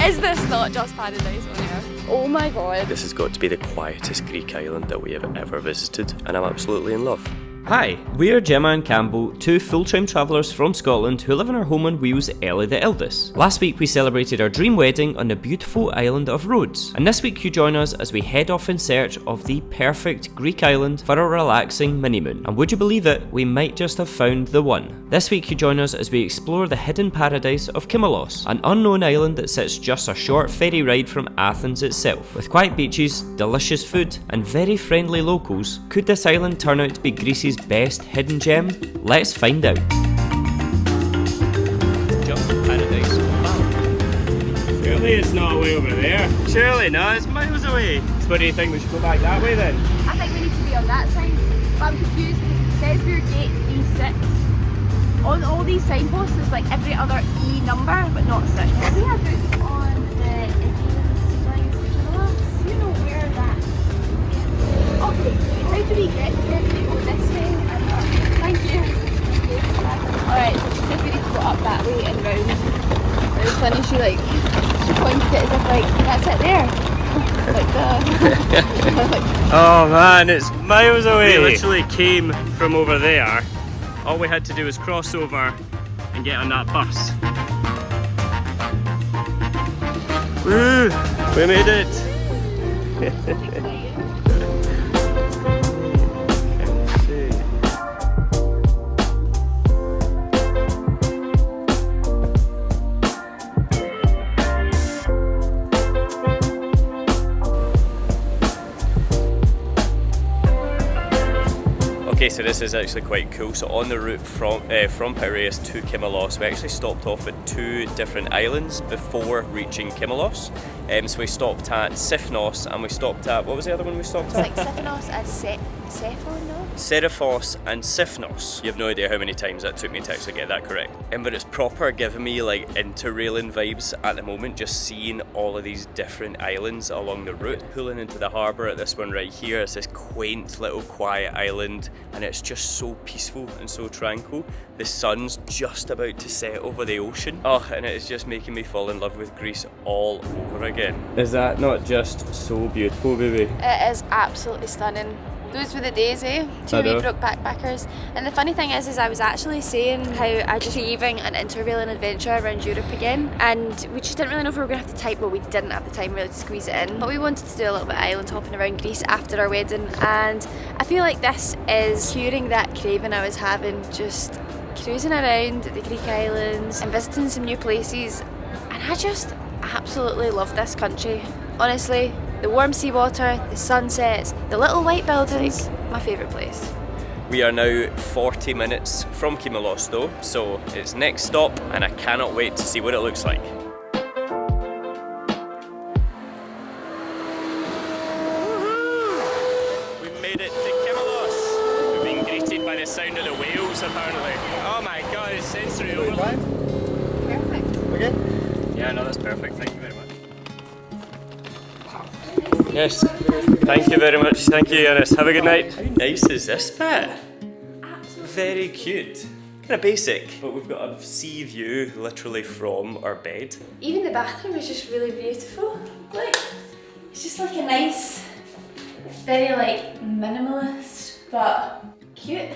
Is this not just paradise on here? Oh my god. This has got to be the quietest Greek island that we have ever visited, and I'm absolutely in love. Hi, we are Gemma and Campbell, two full-time travellers from Scotland who live in our home on wheels, Ellie the eldest. Last week we celebrated our dream wedding on the beautiful island of Rhodes, and this week you join us as we head off in search of the perfect Greek island for a relaxing honeymoon. And would you believe it, we might just have found the one. This week you join us as we explore the hidden paradise of Kimolos, an unknown island that sits just a short ferry ride from Athens itself. With quiet beaches, delicious food, and very friendly locals, could this island turn out to be Greece's best hidden gem? Let's find out. Jump paradise. Wow. Surely it's not way over there. Surely no, it's miles away. So what do you think, we should go back that way then? I think we need to be on that side. But I'm confused because it says we're gate E6. On all these signposts there's like every other E number but not 6. We have booked on the you know where that is. Okay, how do we get there? Do we go this way and up? Thank you. Alright, so she says we need to go up that way and round. And it's funny, she pointed it as if like, that's it there. Like Oh man, it's miles away. We literally came from over there. All we had to do was cross over and get on that bus. Woo! We made it! Okay, so this is actually quite cool. So on the route from Piraeus to Kimolos, we actually stopped off at 2 different islands before reaching Kimolos. So we stopped at Sifnos and we stopped at, what was the other one we stopped at? It's like Sifnos and Sephon, no? Seriphos and Sifnos. You have no idea how many times that took me to actually get that correct. But it's proper giving me like interrailing vibes at the moment, just seeing all of these different islands along the route. Pulling into the harbour at this one right here, it's this quaint little quiet island and it's just so peaceful and so tranquil. The sun's just about to set over the ocean. Oh, and it is just making me fall in love with Greece all over again. Is that not just so beautiful, baby? It is absolutely stunning. Those were the days, eh? 2 wee broke backpackers. And the funny thing is I was actually saying how I just achieving an interrailing adventure around Europe again, and we just didn't really know if we were going to have the time. Well, we didn't have the time really to squeeze it in, but we wanted to do a little bit of island hopping around Greece after our wedding, and I feel like this is curing that craving I was having, just cruising around the Greek islands and visiting some new places. And I just absolutely love this country, honestly. The warm seawater, the sunsets, the little white buildings, my favourite place. We are now 40 minutes from Kimolos though, so it's next stop and I cannot wait to see what it looks like. Woohoo! We made it to Kimolos. We've been greeted by the sound of the whales apparently. Oh my god, it's sensory overload. Perfect. Okay? Yeah, no, that's perfect. Thank you very much. Yes, thank you very much. Thank you, Yanis. Have a good night. How nice is this bit? Absolutely. Very cute. Kind of basic, but we've got a sea view literally from our bed. Even the bathroom is just really beautiful. Like, it's just like a nice, very like minimalist, but cute.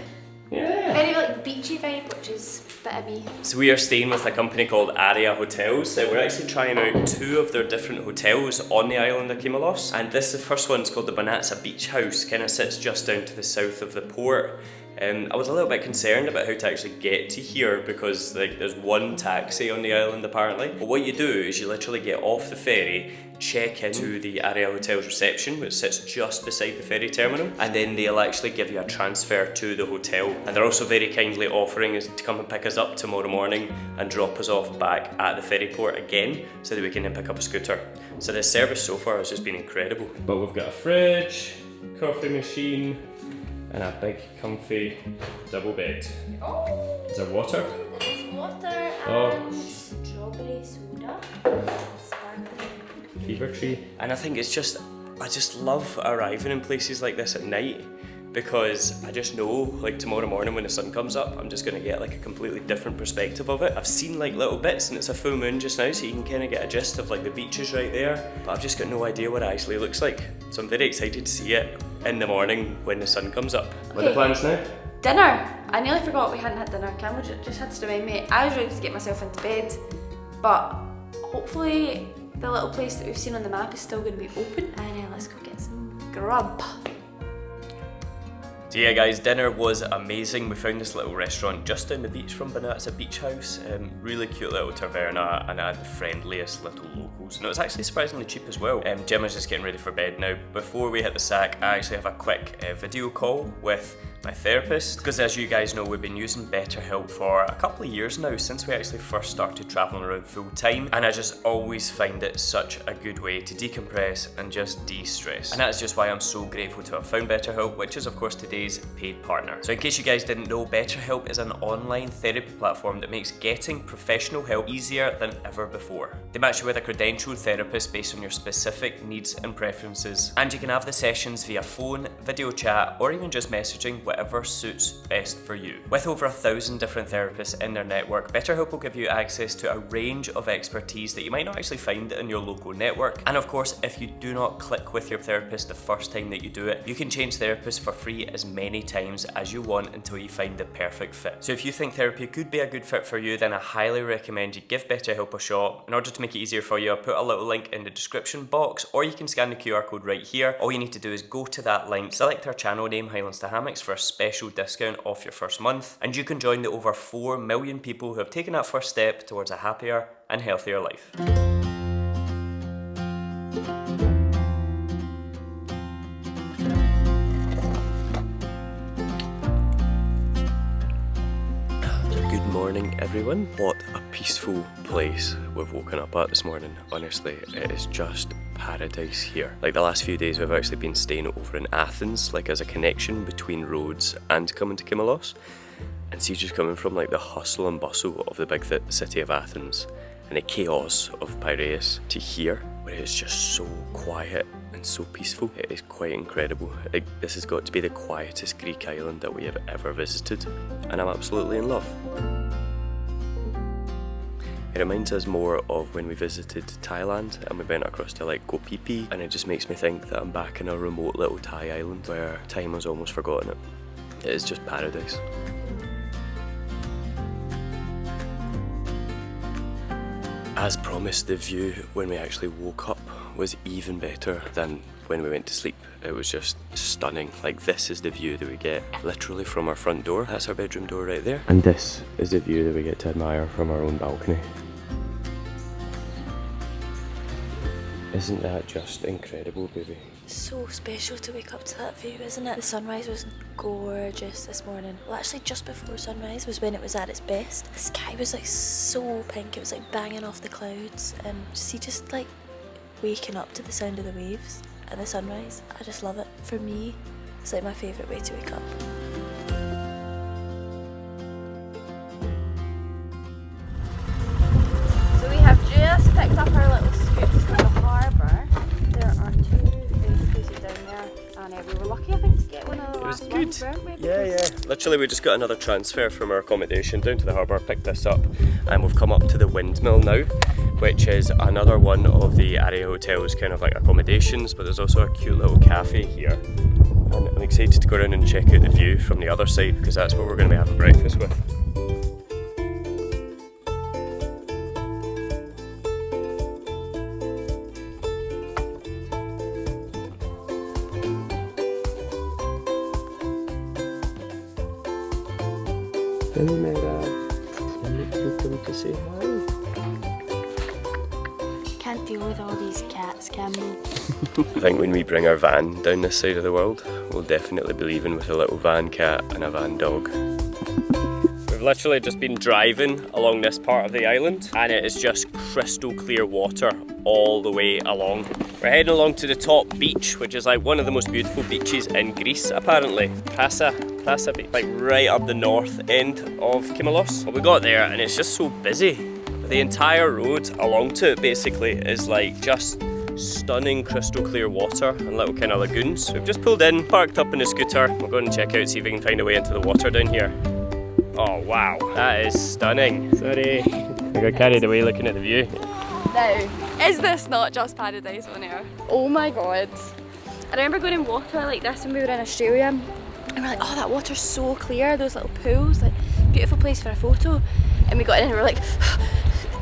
Yeah. Very like beachy vibe, which is a bit of me. So we are staying with a company called Aria Hotels. We're actually trying out 2 of their different hotels on the island of Kimolos. And the first one's called the Bonatsa Beach House, kind of sits just down to the south of the port. I was a little bit concerned about how to actually get to here because like there's one taxi on the island apparently. But what you do is you literally get off the ferry, check into the Aria Hotel's reception, which sits just beside the ferry terminal, and then they'll actually give you a transfer to the hotel. And they're also very kindly offering us to come and pick us up tomorrow morning and drop us off back at the ferry port again so that we can then pick up a scooter. So the service so far has just been incredible. But we've got a fridge, coffee machine, and a big comfy double bed. Oh, Is there water? there's water and Oh. strawberry soda. Sparkling. Fever tree. And I think I just love arriving in places like this at night because I just know like tomorrow morning when the sun comes up, I'm just gonna get like a completely different perspective of it. I've seen like little bits and it's a full moon just now, so you can kind of get a gist of like the beaches right there, but I've just got no idea what it actually looks like. So I'm very excited to see it in the morning when the sun comes up. What are the plans now? Dinner. I nearly forgot we hadn't had dinner. Campbell just had to remind me. I was ready to get myself into bed, but hopefully the little place that we've seen on the map is still going to be open, and let's go get some grub. So yeah guys, dinner was amazing. We found this little restaurant just down the beach from Bonatsa Beach House. Really cute little taverna, and I had the friendliest little locals. And it was actually surprisingly cheap as well. Gemma's just getting ready for bed now. Before we hit the sack, I actually have a quick video call with my therapist, because as you guys know, we've been using BetterHelp for a couple of years now, since we actually first started traveling around full time, and I just always find it such a good way to decompress and just de-stress. And that's just why I'm so grateful to have found BetterHelp, which is of course today's paid partner. So in case you guys didn't know, BetterHelp is an online therapy platform that makes getting professional help easier than ever before. They match you with a credentialed therapist based on your specific needs and preferences, and you can have the sessions via phone, video chat, or even just messaging, whatever suits best for you. With over 1,000 different therapists in their network, BetterHelp will give you access to a range of expertise that you might not actually find in your local network. And of course, if you do not click with your therapist the first time that you do it, you can change therapists for free as many times as you want until you find the perfect fit. So if you think therapy could be a good fit for you, then I highly recommend you give BetterHelp a shot. In order to make it easier for you, I'll put a little link in the description box, or you can scan the QR code right here. All you need to do is go to that link, select our channel name, Highlands to Hammocks, for a special discount off your first month, and you can join the over 4 million people who have taken that first step towards a happier and healthier life. Good morning everyone. What a peaceful place we've woken up at this morning. Honestly, it is just paradise here. Like the last few days we've actually been staying over in Athens, like as a connection between Rhodes and coming to Milos. And see, just coming from like the hustle and bustle of the big city of Athens and the chaos of Piraeus to here, where it's just so quiet and so peaceful. It is quite incredible. Like, this has got to be the quietest Greek island that we have ever visited, and I'm absolutely in love. It reminds us more of when we visited Thailand and we went across to like Koh Phi Phi, and it just makes me think that I'm back in a remote little Thai island where time has almost forgotten it. It is just paradise. As promised, the view when we actually woke up was even better than when we went to sleep. It was just stunning. Like, this is the view that we get literally from our front door. That's our bedroom door right there. And this is the view that we get to admire from our own balcony. Isn't that just incredible, baby? So special to wake up to that view, isn't it? The sunrise was gorgeous this morning. Well, actually just before sunrise was when it was at its best. The sky was like so pink, it was like banging off the clouds, and see, just like waking up to the sound of the waves and the sunrise, I just love it. For me, it's like my favourite way to wake up. So we have just picked up our little scoops from the harbour. There are 2 baby places down there, and we were lucky, I think, to get one of the last ones, weren't we? Yeah. Literally, we just got another transfer from our accommodation down to the harbour, picked this up, and we've come up to the Windmill now, which is another one of the area hotels, kind of like accommodations, but there's also a cute little cafe here. And I'm excited to go around and check out the view from the other side, because that's what we're going to be having breakfast with. Hello, Mega. You come to say hi. Can't deal with all these cats, Campbell. I think when we bring our van down this side of the world, we'll definitely be leaving with a little van cat and a van dog. We've literally just been driving along this part of the island, and it is just crystal clear water all the way along. We're heading along to the top beach, which is like one of the most beautiful beaches in Greece, apparently. Plaka Beach, like right up the north end of Kimolos. Well, we got there and it's just so busy. The entire road along to it basically is like just stunning crystal clear water and little kind of lagoons. We've just pulled in, parked up in a scooter. We'll go and check out, see if we can find a way into the water down here. Oh wow, that is stunning. Sorry, I got carried away looking at the view. Now, is this not just paradise on air? Oh my god. I remember going in water like this when we were in Australia, and we're like, oh, that water's so clear, those little pools, like beautiful place for a photo. And we got in and we were like,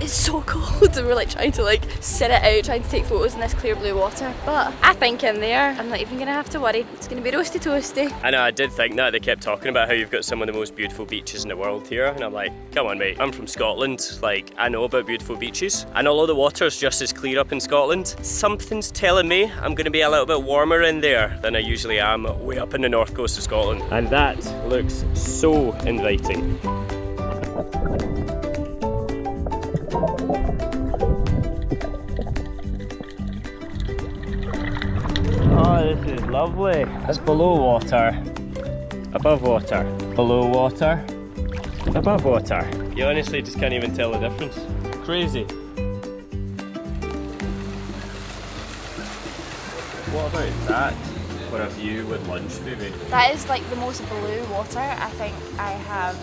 it's so cold, and we're like trying to like sit it out, trying to take photos in this clear blue water. But I think in there, I'm not even gonna have to worry. It's gonna be roasty toasty. I know, I did think that. They kept talking about how you've got some of the most beautiful beaches in the world here, and I'm like, come on mate, I'm from Scotland, like I know about beautiful beaches, and although the water's just as clear up in Scotland, something's telling me I'm gonna be a little bit warmer in there than I usually am way up in the north coast of Scotland. And that looks so inviting. Oh, this is lovely. That's below water, above water, below water, above water. You honestly just can't even tell the difference. Crazy. What about that for a view with lunch, baby? That is like the most blue water I think I have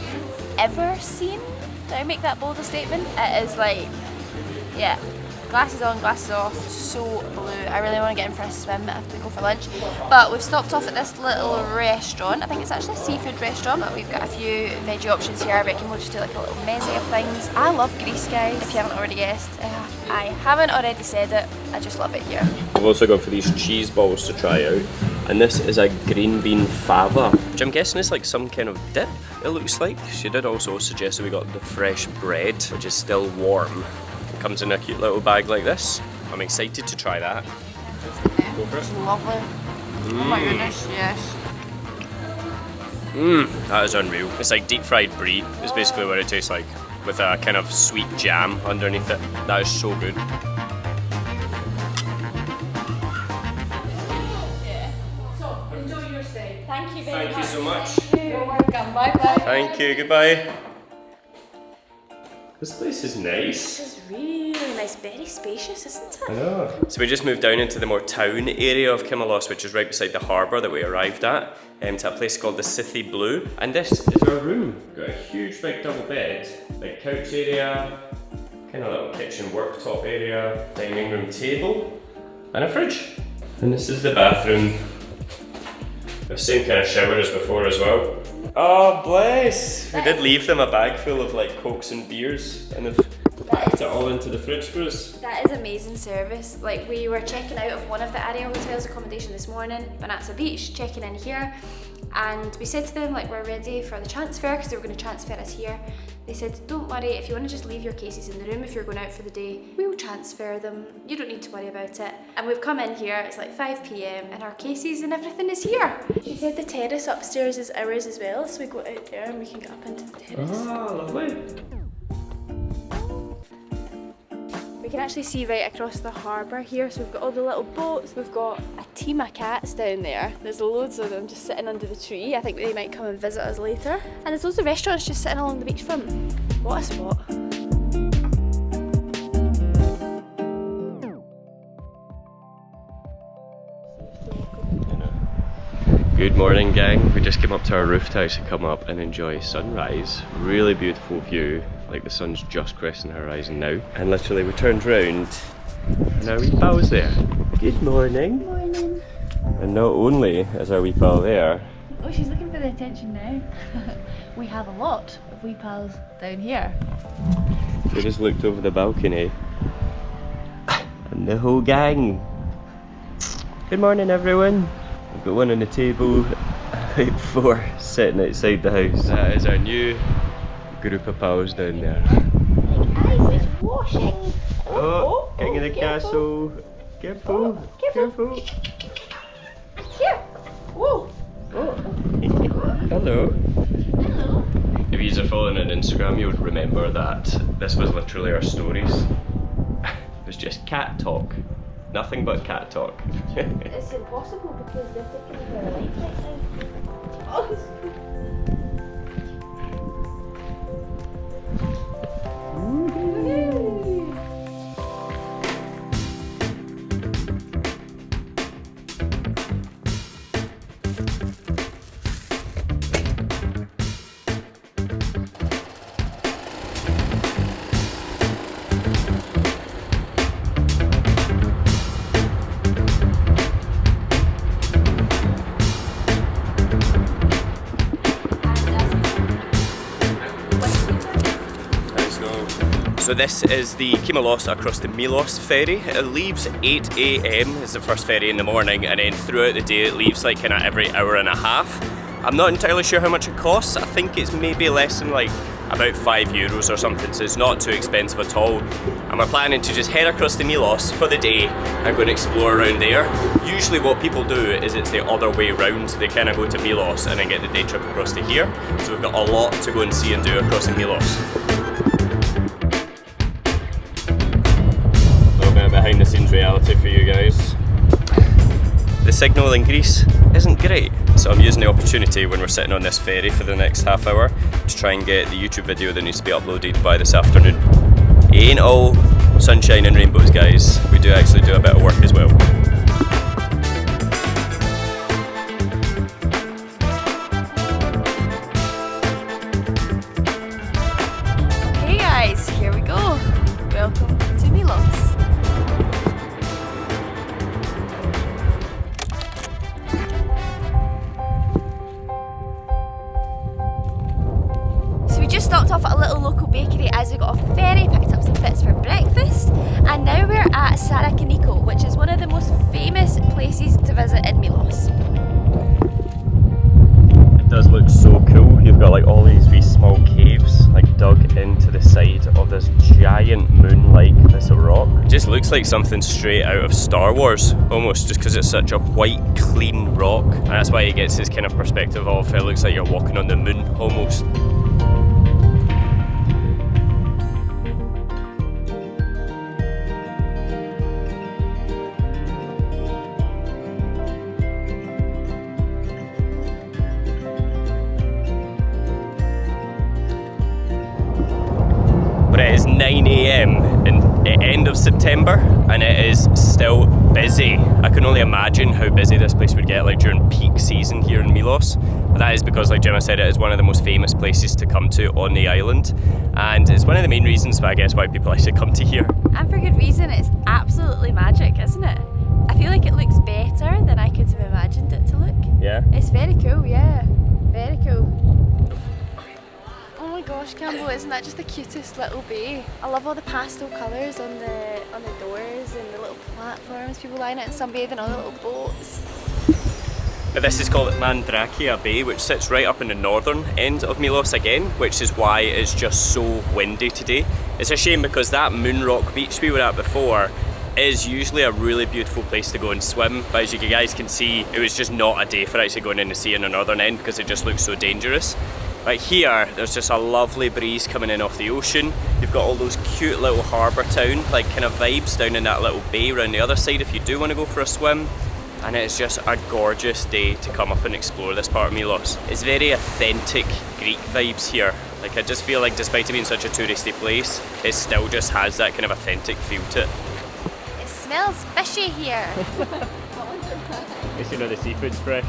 ever seen. Did I make that bold a statement? It is like, yeah. Glasses on, glasses off, so blue. I really want to get in for a swim after we go for lunch. But we've stopped off at this little restaurant. I think it's actually a seafood restaurant, but we've got a few veggie options here. I reckon we'll just do like a little meze of things. I love Greece, guys, if you haven't already guessed. I haven't already said it, I just love it here. I've also gone for these cheese balls to try out. And this is a green bean fava, which I'm guessing is like some kind of dip, it looks like. She did also suggest that we got the fresh bread, which is still warm. Comes in a cute little bag like this. I'm excited to try that. Go for it. It's lovely. Oh my goodness, yes. That is unreal. It's like deep fried brie, is basically what it tastes like, with a kind of sweet jam underneath it. That is so good. Yeah. So, enjoy your stay. Thank you very much. Thank you so much. You're welcome. Bye bye. Thank you, goodbye. This place is nice. This is really nice, very spacious, isn't it? I know. So we just moved down into the more town area of Kimolos, which is right beside the harbour that we arrived at, to a place called the Psathi Blue. And this is our room. We've got a huge big double bed, big couch area, kind of little kitchen worktop area, dining room table, and a fridge. And this is the bathroom. The same kind of shower as before as well. Oh, bless! We did leave them a bag full of like cokes and beers, and they've packed it all into the fridge for us. That is amazing service. Like, we were checking out of one of the Aria Hotel's accommodation this morning, Bonatsa Beach, checking in here, and we said to them like we're ready for the transfer because they were going to transfer us here. They said, don't worry, if you want to just leave your cases in the room if you're going out for the day, we'll transfer them. You don't need to worry about it. And we've come in here, it's like 5 PM, and our cases and everything is here. She said the terrace upstairs is ours as well, so we go out there and we can get up into the terrace. Oh, lovely. We can actually see right across the harbour here, so we've got all the little boats, we've got a team of cats down there. There's loads of them just sitting under the tree. I think they might come and visit us later. And there's loads of restaurants just sitting along the beachfront. What a spot. Good morning, gang. We just came up to our rooftop to come up and enjoy sunrise. Really beautiful view. Like the sun's just cresting the horizon now. And literally we turned round and our wee pal's there. Good morning. Morning. And not only is our wee pal there. Oh, she's looking for the attention now. We have a lot of wee pals down here. We just looked over the balcony. And the whole gang. Good morning, everyone. We've got one on the table, about 4 sitting outside the house. That is our new group of pals down there. I was washing. Oh, king of the castle. Careful, careful. Here. Whoa. Oh. Hello. Hello. If you are following on Instagram, you would remember that this was literally our stories. It was just cat talk. Nothing but cat talk. It's impossible because they're taking their life right now. Oh, So this is the Kimolos across the Milos ferry. It leaves 8 AM is the first ferry in the morning, and then throughout the day it leaves like kind of every hour and a half. I'm not entirely sure how much it costs. I think it's maybe less than like about €5 or something, so it's not too expensive at all. And we're planning to just head across to Milos for the day and go and explore around there. Usually what people do is it's the other way round. They kind of go to Milos and then get the day trip across to here. So we've got a lot to go and see and do across in Milos. A little bit of behind the scenes reality for you guys. The signal in Greece isn't great, so I'm using the opportunity when we're sitting on this ferry for the next half hour to try and get the YouTube video that needs to be uploaded by this afternoon. It ain't all sunshine and rainbows, guys. We do actually do a bit of work as well. Hey guys, here we go. Welcome to Milos. Just stopped off at a little local bakery as we got off the ferry, picked up some bits for breakfast, and now we're at Sarakiniko, which is one of the most famous places to visit in Milos. It does look so cool. You've got like all these wee small caves like dug into the side of this giant moon-like piece of rock. It just looks like something straight out of Star Wars almost, just because it's such a white, clean rock, and that's why it gets this kind of perspective of it looks like you're walking on the moon almost. It is 9 AM in the end of September and it is still busy. I can only imagine how busy this place would get like during peak season here in Milos. But that is because, like Gemma said, it is one of the most famous places to come to on the island, and it's one of the main reasons why I guess why people actually come to here. And for good reason. It's absolutely magic, isn't it? I feel like it looks better than I could have imagined it to look. Yeah? It's very cool, yeah. Very cool. Oh my gosh, Campbell, isn't that just the cutest little bay? I love all the pastel colours on the doors and the little platforms, people lying out and sunbathing on the little boats. But this is called Mandrakia Bay, which sits right up in the northern end of Milos again, which is why it's just so windy today. It's a shame because that Moon Rock beach we were at before is usually a really beautiful place to go and swim, but as you guys can see, it was just not a day for actually going in the sea on the northern end because it just looks so dangerous. Right here, there's just a lovely breeze coming in off the ocean. You've got all those cute little harbour town, like kind of vibes down in that little bay around the other side if you do want to go for a swim. And it's just a gorgeous day to come up and explore this part of Milos. It's very authentic Greek vibes here. Like I just feel like despite it being such a touristy place, it still just has that kind of authentic feel to it. It smells fishy here. At least you know the seafood's fresh.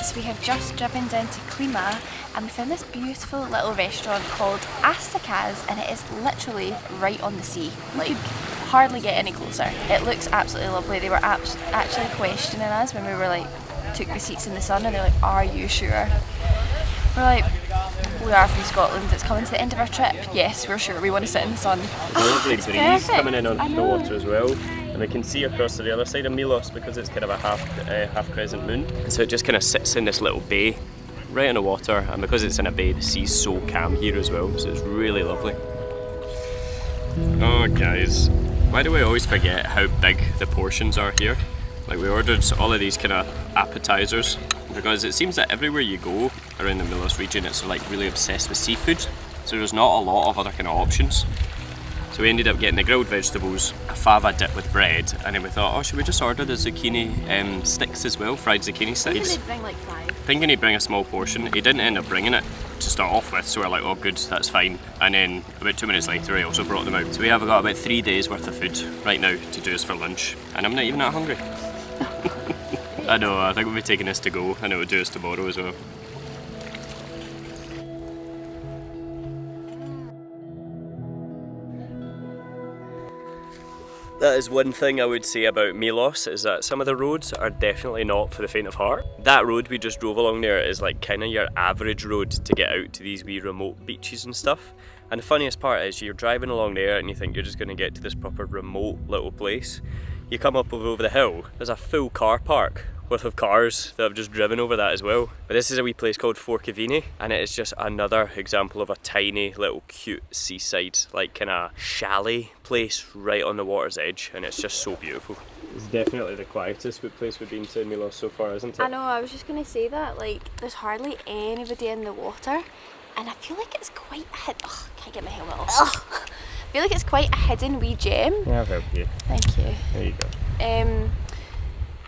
So we have just driven down to Klima and we found this beautiful little restaurant called Astakas, and it is literally right on the sea. Like, hardly get any closer. It looks absolutely lovely. They were actually questioning us when we were like, took the seats in the sun, and they're like, are you sure? We're like, we are from Scotland, it's coming to the end of our trip. Yes, we're sure, we want to sit in the sun. There's a lovely breeze perfect. Coming in on the water as well. And we can see across to the other side of Milos because it's kind of a half crescent moon. So it just kind of sits in this little bay, right in the water, and because it's in a bay, the sea's so calm here as well, so it's really lovely. Oh guys, why do we always forget how big the portions are here? Like we ordered all of these kind of appetizers because it seems that everywhere you go around the Milos region it's like really obsessed with seafood, so there's not a lot of other kind of options. So we ended up getting the grilled vegetables, a fava dip with bread, and then we thought, oh, should we just order the zucchini sticks as well, fried zucchini sticks? They'd bring like 5. Thinking he'd bring a small portion. He didn't end up bringing it to start off with, so we're like, oh good, that's fine. And then about 2 minutes later he also brought them out. So we have got about 3 days worth of food right now to do us for lunch, and I'm not even that hungry. I know, I think we'll be taking this to go, and it will do us tomorrow as well. That is one thing I would say about Milos, is that some of the roads are definitely not for the faint of heart. That road we just drove along there is like kind of your average road to get out to these wee remote beaches and stuff. And the funniest part is you're driving along there and you think you're just going to get to this proper remote little place. You come up over the hill, there's a full car park worth of cars that have just driven over that as well. But this is a wee place called Forkavini, and it is just another example of a tiny little cute seaside, like kind of chalet place right on the water's edge, and it's just so beautiful. It's definitely the quietest place we've been to in Milos so far, isn't it? I know, I was just going to say that, like, there's hardly anybody in the water, and I feel like it's quite a hidden... Oh, can't get my helmet off. I feel like it's quite a hidden wee gem. Yeah, I've helped you. Thank you. There you go.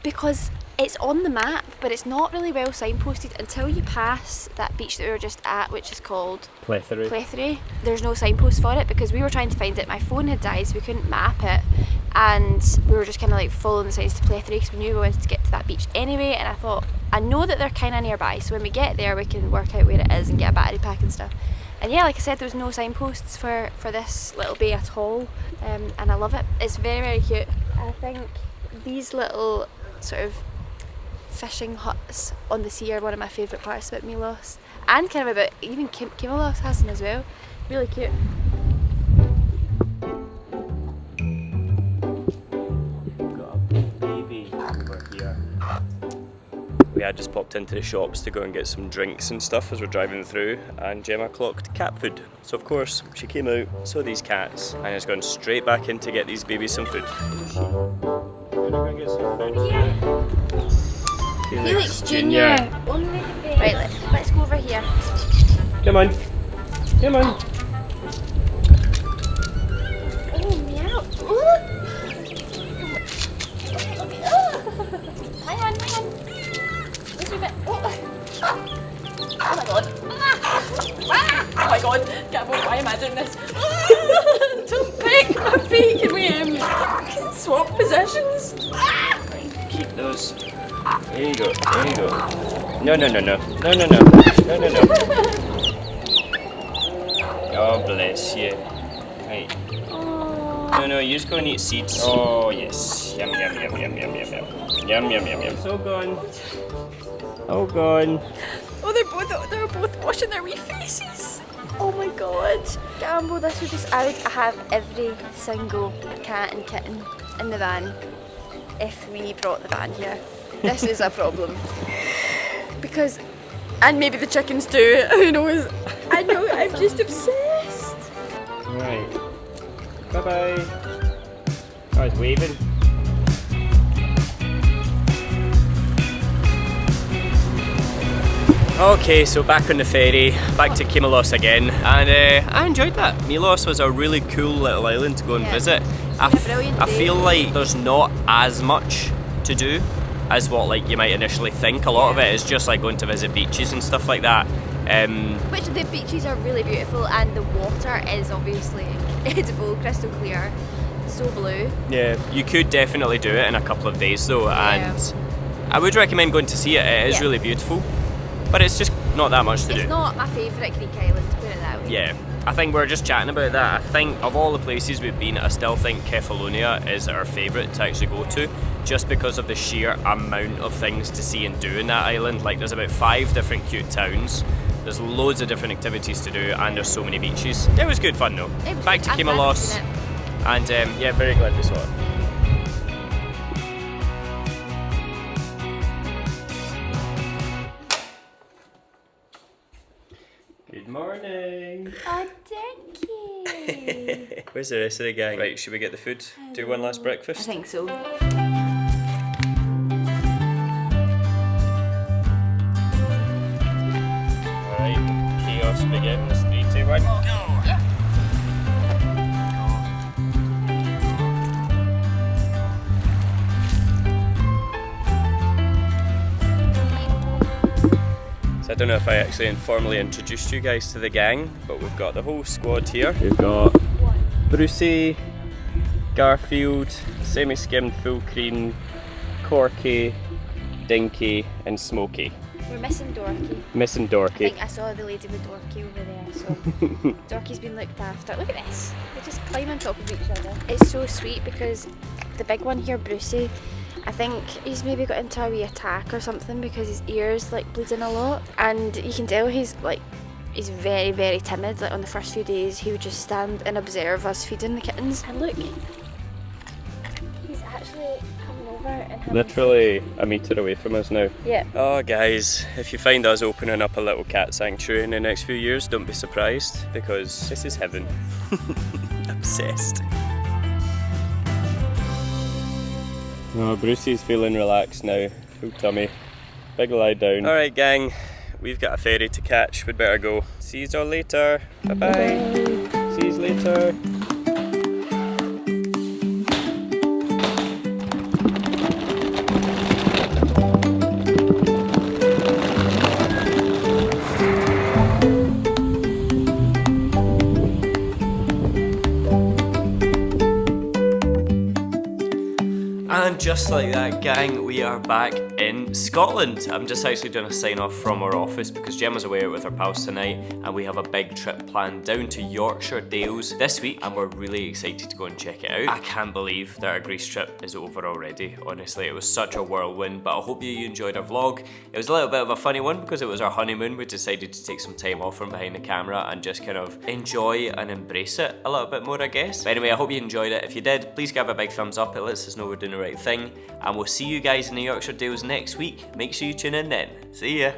Because it's on the map, but it's not really well signposted until you pass that beach that we were just at, which is called Plethary. There's no signpost for it because we were trying to find it. My phone had died, so we couldn't map it, and we were just kind of like following the signs to Plethary because we knew we wanted to get to that beach anyway. And I thought, I know that they're kind of nearby, so when we get there, we can work out where it is and get a battery pack and stuff. And yeah, like I said, there was no signposts for this little bay at all, and I love it. It's very, very cute. I think these little sort of fishing huts on the sea are one of my favourite parts about Milos, and kind of about even Kimolos has them as well. Really cute. Got a baby over here. We had just popped into the shops to go and get some drinks and stuff as we're driving through, and Gemma clocked cat food. So of course she came out, saw these cats, and has gone straight back in to get these babies some food. We're gonna go get some food. Yeah. Felix Jr. Right, let's go over here. Come on. Come on. Oh, meow. Hang on. Let's move it. Oh my god. Oh my god. Campbell, why am I doing this? Don't pick my feet. Can we swap positions? Keep those. There you go. No. Oh, bless you. Right. No, you just go and eat seeds. Oh, yes. Yum. So gone. Oh, gone. Oh, they're both washing their wee faces. Oh my god. Campbell, this would just, I would have every single cat and kitten in the van if we brought the van here. This is a problem. Because, and maybe the chickens too, who knows? I know, I'm just obsessed. Right. Bye-bye. Oh, it's waving. Okay, so back on the ferry, back to Kimolos again, and I enjoyed that. Milos was a really cool little island to go and visit. I feel like there's not as much to do as what like you might initially think. A lot of it is just like going to visit beaches and stuff like that. Which the beaches are really beautiful, and the water is obviously incredible, crystal clear, so blue. Yeah, you could definitely do it in a couple of days though, and I would recommend going to see it. It is really beautiful. But it's just not that much to do. It's not my favourite Greek island, to put it that way. Yeah, I think we're just chatting about that. I think of all the places we've been, I still think Kefalonia is our favourite to actually go to, just because of the sheer amount of things to see and do in that island. Like, there's about 5 different cute towns, there's loads of different activities to do, and there's so many beaches. It was good fun though. Back to Kimolos, and yeah, very glad we saw it. Good morning. Oh, thank you. Where's the rest of the gang? Right, should we get the food? Do one last breakfast? I think so. Alright, chaos begins. 3, 2, 1, go! Yeah. So I don't know if I actually informally introduced you guys to the gang, but we've got the whole squad here. We've got Brucey, Garfield, semi-skimmed full cream, Corky, Dinky and Smoky. We're missing Dorky. Missing I Dorky. think I saw the lady with Dorky over there, so Dorky's been looked after. Look at this. They just climb on top of each other. It's so sweet because the big one here, Brucey, I think he's maybe got into a wee attack or something because his ears like bleeding a lot, and you can tell he's very, very timid. Like on the first few days he would just stand and observe us feeding the kittens, and look, he's actually coming over and having Literally a metre away from us now. Yeah. Oh guys, if you find us opening up a little cat sanctuary in the next few years, don't be surprised, because this is heaven. Obsessed. Oh, Brucey's feeling relaxed now. Full tummy. Big lie down. Alright gang, we've got a ferry to catch. We'd better go. See you all later. Bye bye. See you later. And just like that, gang, we are back in Scotland. I'm just actually doing a sign off from our office because Gemma's away out with her pals tonight, and we have a big trip planned down to Yorkshire Dales this week, and we're really excited to go and check it out. I can't believe that our Greece trip is over already. Honestly, it was such a whirlwind, but I hope you enjoyed our vlog. It was a little bit of a funny one because it was our honeymoon. We decided to take some time off from behind the camera and just kind of enjoy and embrace it a little bit more, I guess. But anyway, I hope you enjoyed it. If you did, please give it a big thumbs up. It lets us know we're doing the right thing, and we'll see you guys in the Yorkshire Dales next week. Make sure you tune in then. See ya.